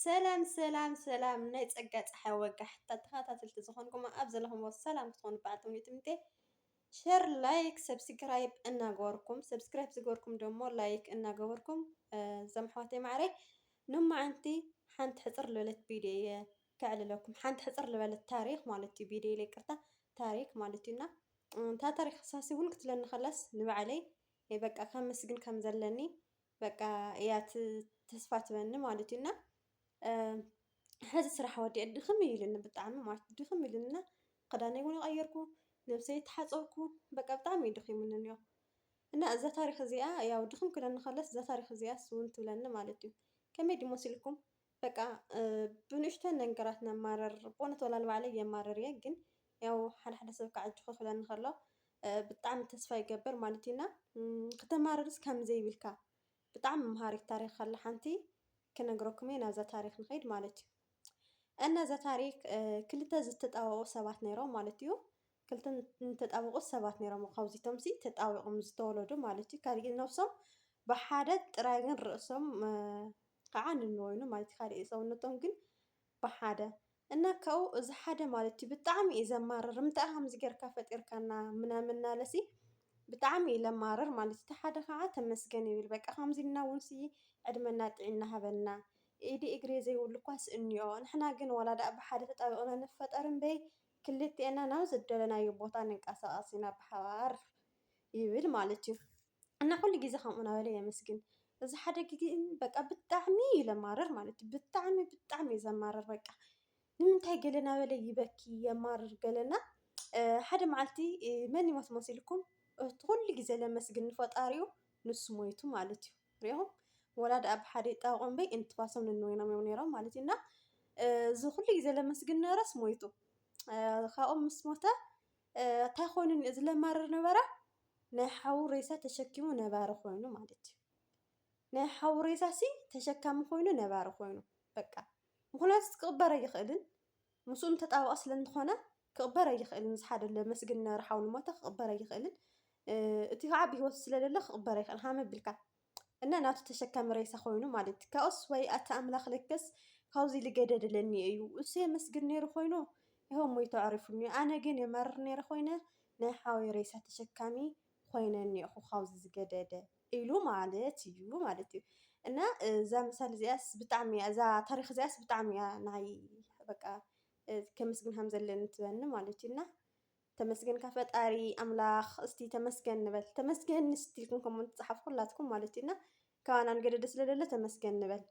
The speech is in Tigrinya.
ሰላም ሰላም ሰላም ናይ ፀጋ ፀሓይ ወጋሕታ ተኸታተልቲ ዝኾንኩም ኣብ ዘለኹም ሰላም ክትኾኑ በዓል ተምኒት ሸር ላይክ ሰብስክራይብ እናገበርኩም ሰብስክራይብ ዝገበርኩም ደሞ ላይክ እናገበርኩም ዘምሕዋተይ ማዕረይ ንማዓንቲ ሓንቲ ሕፅር ልበለት ቪድዮ እየ ክዕልለኩም ሓንቲ ሕፅር ልበለት ታሪክ ማለት እዩ ቪድዮ ላይ ይቅርታ ታሪክ ማለት እዩና እታ ታሪክ ሳሲ እውን ክትለኒ خلاص ንባዕለይ በቃ ከመስግን ከም ዘለኒ በቃ እያ ተስፋ ትበኒ ማለት እዩና ሕዚ ስራሕ ወዲአ ድኽም ኢልኒ ብጣዕሚ ማለት ድኽም ኢልኒና ክዳነይ እውን ቀየርኩ ነብሰይ ተሓፀብኩ በቃ ብጣዕሚ እዩ ደኺሙኒ እኒኦ እና እዛ ታሪክ እዚኣ ያው ድኽም ክብለኒ ከለስ እዛ ታሪክ እዚኣ እውን ትብለኒ ማለት እዩ ከመይ ድዩ መሲልኩም በቃ ብንእሽተይ ነገራት ነማረር ብእውነት ወላ ንባዕለይ የማረር እየ ግን ያው ሓደ ሰብ ከዓ እጅ ክኽብለኒ ከሎ ብጣዕሚ ተስፋ ይገብር ማለት እዩና ክተማርርስ ከምዘይብልካ ብጣዕሚ መሃሪት ታሪክ ኣላ ሓንቲ ክነግረኩም እየ ናብዛ ታሪክ ንኸይድ ማለት እዩ እና እዛ ታሪክ ክልተ ዝተጣበቁ ሰባት ነይሮም ማለት እዩ ክልተ ዝተጣበቁ ሰባት ነይሮም ካብዚቶም ተጣቢቆም ዝተወለዱ ማለት እዩ ካሊእ ነፍሶም ብሓደ ጥራይ ግን ርእሶም ከዓ ንንወይኑ ማለት እዩ ካሊእ ሰውነቶም ግን ብሓደ እና ካብኡ እዚ ሓደ ማለት እዩ ብጣዕሚ እዩ ዘማርር ምንታይ ከምዚ ጌርካ ፈጢርካና ምናምን እናበለሲ ብጣዕሚ እዩ ለማርር ማለት እዩ እቲ ሓደ ከዓ ተመስገን ይብል በቃ ከምዚ ኢልና እውን ዕድመና ጥዒና ሃበና ኢዲ እግሪ ዘይብሉ እኳስ እኒኦ ንሕና ግን ዋላ ዳኣ ብሓደ ተጣቢቕና ንፈጠር እምበይ ክልቲአና ናብ ዝደለናዮ ቦታ ንንቀሳቐስ ኢና ብሓባር ይብል ማለት እዩ እና ኩሉ ግዜ ከምኡ እናበለ የመስግን እዚ ሓደ ግን በቃ ብጣዕሚ እዩ ለማርር ማለት እዩ ብጣዕሚ እዩ ዘማርር በቃ ንምንታይ ገለ እናበለ ይበኪ የማርር ገለና ሓደ መዓልቲ መን ይሞት መሲልኩም እቲ ኩሉ ግዜ ለመስግን ንፈጣሪኡ ንሱ ሞይቱ ማለት እዩ ሪኢኹም ወላ ዳኣ ብሓደ ይጣበቑ እምበይ እንትፋሶም ነንወይኖም እዮም ነይሮም ማለት እዩና እዚ ኩሉ ግዜ ለመስግን ነበረስ ሞይቱ ካብኦም ምስ ሞተ እንታይ ኮይኑ እዚ ለማርር ነበረ ናይ ሓው ሬሳ ተሸኪሙ ነባሪ ኮይኑ ማለት እዩ ናይ ሓው ሬሳ ተሸካሚ ኮይኑ ነባሪ ኮይኑ በቃ ምክንያቱ ክቕበር ኣይኽእልን ምስኡ እንተጣበቐ ስለ እንተኾነ ክቕበር ኣይኽእልን እዚ ሓደ ለመስግን ነበረ ሓው ንሞተ ክቕበር ኣይኽእልን እቲ ከዓ ብሂወት ስለሌለ ክቕበር ኣይኽእልን ሃመ ኣቢልካ እና ናቱ ተሸካሚ ሬሳ ኮይኑ ማለት እዩ ካብኡስ ወይ ኣተ ኣምላኽ ለከስ ካብዚ ልገደደለኒ እዩ እሱ የመስግን ነይሩ ኮይኑ ይኸው ሞይቱ ኣዕሪፉኒ ኣነ ግን የማርር ነይረ ኮይነ ናይ ሓወይ ሬሳ ተሸካሚ ኮይነ እኒአኹ ካብዚ ዝገደደ ኢሉ ማለት እዩ ማለት እዩ እና እዛ ምሳሊ እዚኣስ ብጣዕሚ እያ እዛ ታሪክ እዚኣስ ብጣዕሚ እያ ናይ በቃ ከመስግን ከም ዘለኒ ትበኒ ማለት እዩና ተመስገንካ ፈጣሪ ኣምላኽ እስቲ ተመስገን ንበል ተመስገን እስቲ ኢልኩም ከምኡ ትፅሓፉ ኩላትኩም ማለት እዩና ካባና ንገደደ ስለሌለ ተመስገን ንበል